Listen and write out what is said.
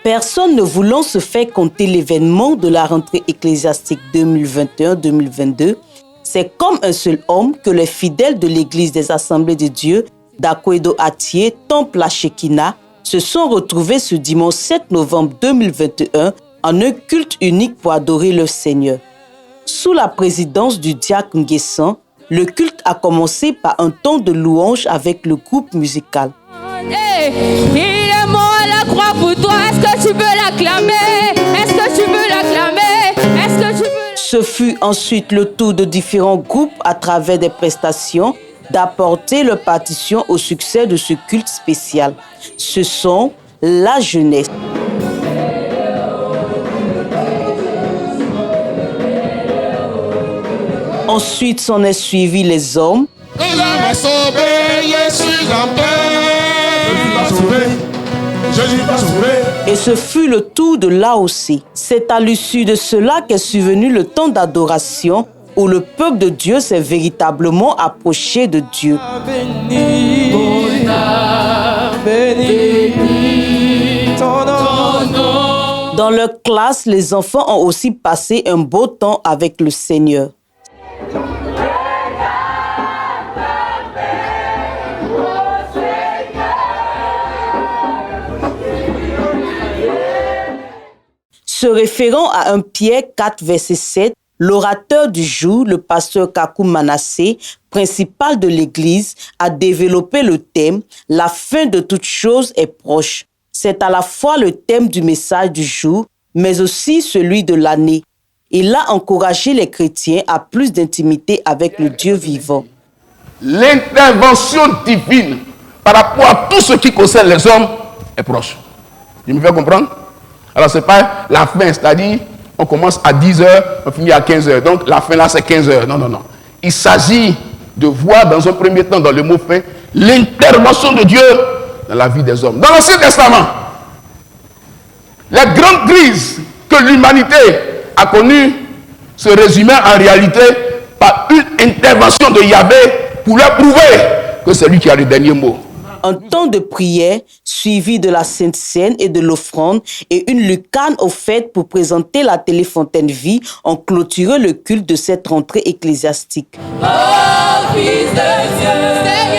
Personne ne voulant se faire compter l'événement de la rentrée ecclésiastique 2021-2022, c'est comme un seul homme que les fidèles de l'église des Assemblées de Dieu d'Akwedo-Atié, Temple à Shekinah, se sont retrouvés ce dimanche 7 novembre 2021 en un culte unique pour adorer le Seigneur. Sous la présidence du diacre Nguessan, le culte a commencé par un temps de louange avec le groupe musical. Hey, il est mort à la croix pour toi, est-ce que tu veux l'acclamer? Est-ce que tu veux l'acclamer? Est-ce que tu veux... Ce fut ensuite le tour de différents groupes à travers des prestations d'apporter leur partition au succès de ce culte spécial. Ce sont la jeunesse. Ensuite s'en est suivi les hommes. Et ce fut le tour de l'AOC. C'est à l'issue de cela qu'est survenu le temps d'adoration où le peuple de Dieu s'est véritablement approché de Dieu. Dans leur classe, les enfants ont aussi passé un beau temps avec le Seigneur. Se référant à 1 Pierre 4, verset 7, l'orateur du jour, le pasteur Kakou Manassé, principal de l'Église, a développé le thème « La fin de toute chose est proche ». C'est à la fois le thème du message du jour, mais aussi celui de l'année. Il a encouragé les chrétiens à plus d'intimité avec le Dieu vivant. L'intervention divine par rapport à tout ce qui concerne les hommes est proche. Tu me fais comprendre? Alors, ce n'est pas la fin, c'est-à-dire on commence à 10h, on finit à 15h. Donc, la fin là, c'est 15h. Non, non, non. Il s'agit de voir dans un premier temps, dans le mot fin, l'intervention de Dieu dans la vie des hommes. Dans l'Ancien Testament, les grandes crises que l'humanité a connues se résumaient en réalité par une intervention de Yahvé pour leur prouver que c'est lui qui a le dernier mot. Un temps de prière suivi de la Sainte Seine et de l'offrande et une lucane offerte pour présenter la téléfontaine vie ont clôturé le culte de cette rentrée ecclésiastique. Oh, Fils de Dieu, Seigneur.